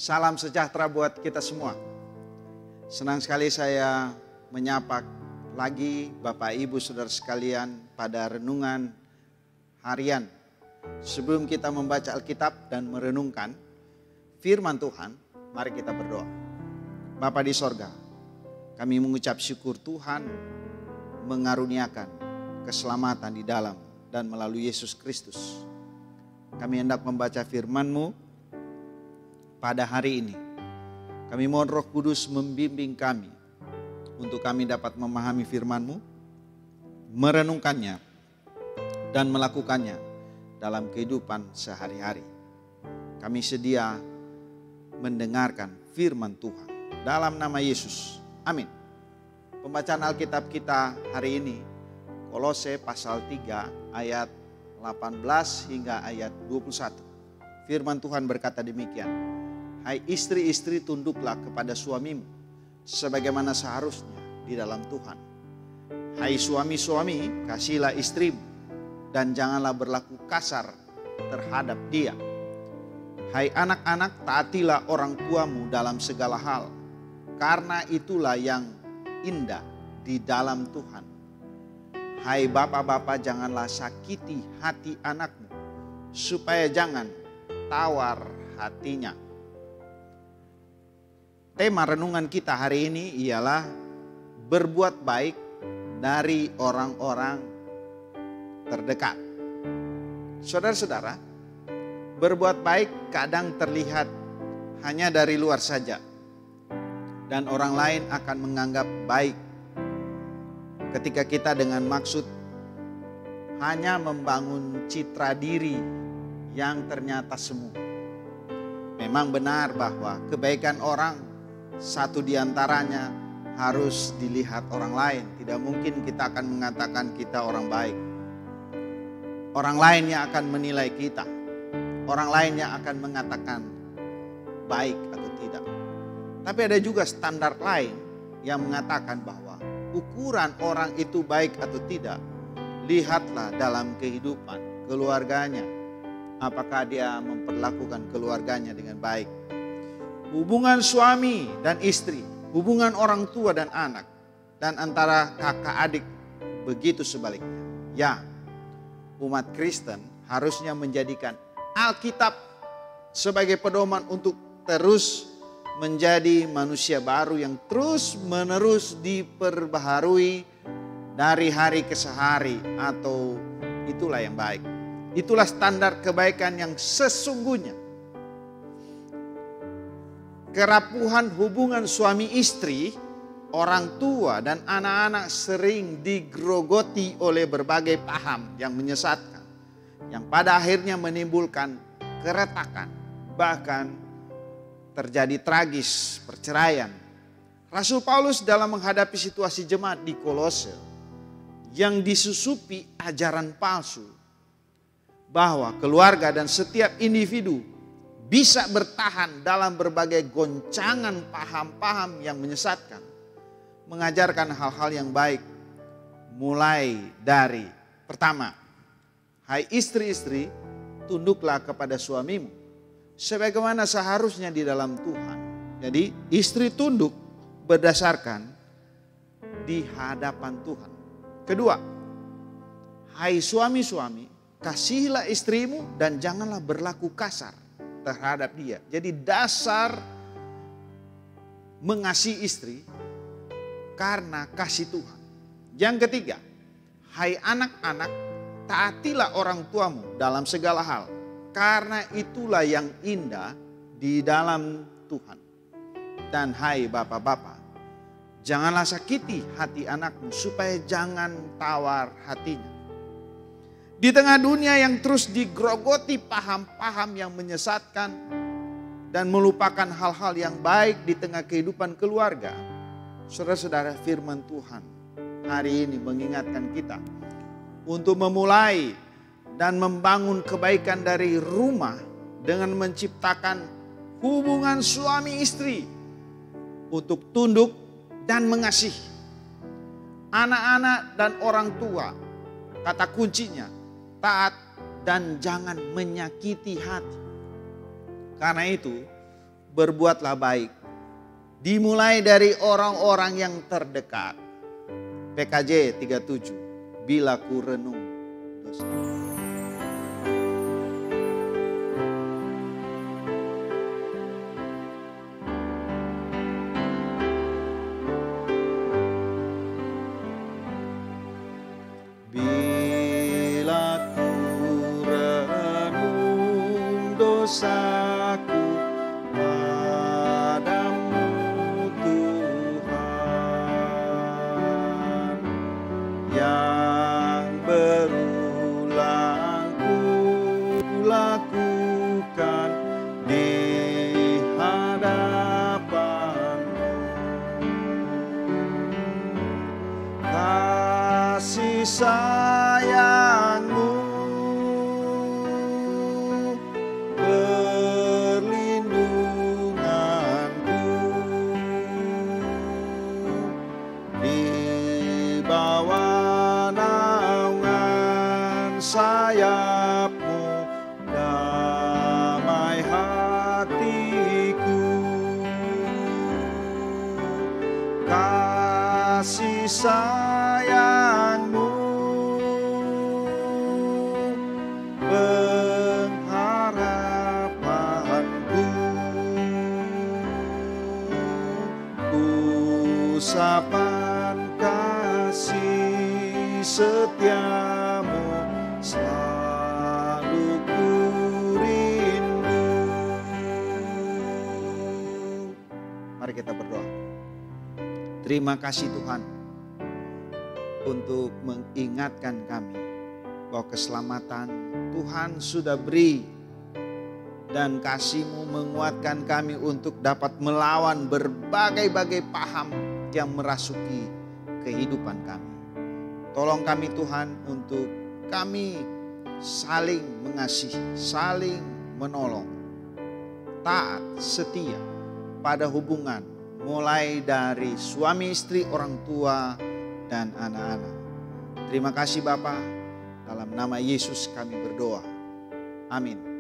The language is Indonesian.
Salam sejahtera buat kita semua. Senang sekali saya menyapa lagi Bapak Ibu Saudara sekalian pada renungan harian. Sebelum kita membaca Alkitab dan merenungkan firman Tuhan, mari kita berdoa. Bapa di sorga, kami mengucap syukur Tuhan mengaruniakan keselamatan di dalam dan melalui Yesus Kristus. Kami hendak membaca firman-Mu pada hari ini. Kami mohon Roh Kudus membimbing kami untuk kami dapat memahami firman-Mu, merenungkannya dan melakukannya dalam kehidupan sehari-hari. Kami sedia mendengarkan firman Tuhan dalam nama Yesus. Amin. Pembacaan Alkitab kita hari ini Kolose pasal 3 ayat 18 hingga ayat 21. Firman Tuhan berkata demikian. Hai istri-istri, tunduklah kepada suamimu sebagaimana seharusnya di dalam Tuhan. Hai suami-suami, kasihilah istrimu dan janganlah berlaku kasar terhadap dia. Hai anak-anak, taatilah orang tuamu dalam segala hal, karena itulah yang indah di dalam Tuhan. Hai bapak-bapak, janganlah sakiti hati anakmu, supaya jangan tawar hatinya. Tema renungan kita hari ini ialah berbuat baik dari orang-orang terdekat. Saudara-saudara, berbuat baik kadang terlihat hanya dari luar saja. Dan orang lain akan menganggap baik ketika kita dengan maksud hanya membangun citra diri yang ternyata semu. Memang benar bahwa kebaikan orang satu di antaranya harus dilihat orang lain. Tidak mungkin kita akan mengatakan kita orang baik. Orang lain yang akan menilai kita. Orang lain yang akan mengatakan baik atau tidak. Tapi ada juga standar lain yang mengatakan bahwa ukuran orang itu baik atau tidak, lihatlah dalam kehidupan keluarganya. Apakah dia memperlakukan keluarganya dengan baik. Hubungan suami dan istri, hubungan orang tua dan anak, dan antara kakak adik begitu sebaliknya. Ya, umat Kristen harusnya menjadikan Alkitab sebagai pedoman untuk terus menjadi manusia baru yang terus menerus diperbaharui dari hari ke hari, atau itulah yang baik. Itulah standar kebaikan yang sesungguhnya. Kerapuhan hubungan suami istri, orang tua dan anak-anak sering digrogoti oleh berbagai paham yang menyesatkan, yang pada akhirnya menimbulkan keretakan, bahkan terjadi tragis perceraian. Rasul Paulus dalam menghadapi situasi jemaat di Kolose yang disusupi ajaran palsu bahwa keluarga dan setiap individu bisa bertahan dalam berbagai goncangan paham-paham yang menyesatkan, mengajarkan hal-hal yang baik, mulai dari pertama, hai istri-istri, tunduklah kepada suamimu sebagaimana seharusnya di dalam Tuhan. Jadi istri tunduk berdasarkan di hadapan Tuhan. Kedua, hai suami-suami, kasihilah istrimu dan janganlah berlaku kasar terhadap dia. Jadi dasar mengasihi istri karena kasih Tuhan. Yang ketiga, hai anak-anak, taatilah orang tuamu dalam segala hal, karena itulah yang indah di dalam Tuhan. Dan hai bapak-bapak, janganlah sakiti hati anakmu supaya jangan tawar hatinya. Di tengah dunia yang terus digrogoti paham-paham yang menyesatkan dan melupakan hal-hal yang baik di tengah kehidupan keluarga, saudara-saudara, firman Tuhan hari ini mengingatkan kita untuk memulai dan membangun kebaikan dari rumah dengan menciptakan hubungan suami istri untuk tunduk dan mengasihi anak-anak dan orang tua. Kata kuncinya, taat dan jangan menyakiti hati. Karena itu berbuatlah baik. Dimulai dari orang-orang yang terdekat. PKJ 37, bila ku renung dosa. Bila ku renung dosaku padamu Tuhan, yang berulang ku lakukan di hadapan-Mu. Kasih sayang-Mu perlindunganku, di bawah naungan sayap-Mu damai hatiku. Kasih sayang-Mu pengharapanku, usapan kasih setia-Mu selalu ku rindu. Mari kita berdoa. Terima kasih Tuhan untuk mengingatkan kami bahwa keselamatan Tuhan sudah beri, dan kasih-Mu menguatkan kami untuk dapat melawan berbagai-bagai paham yang merasuki kehidupan kami. Tolong kami Tuhan untuk kami saling mengasihi, saling menolong, taat, setia pada hubungan mulai dari suami istri, orang tua, dan anak-anak. Terima kasih Bapa, dalam nama Yesus kami berdoa. Amin.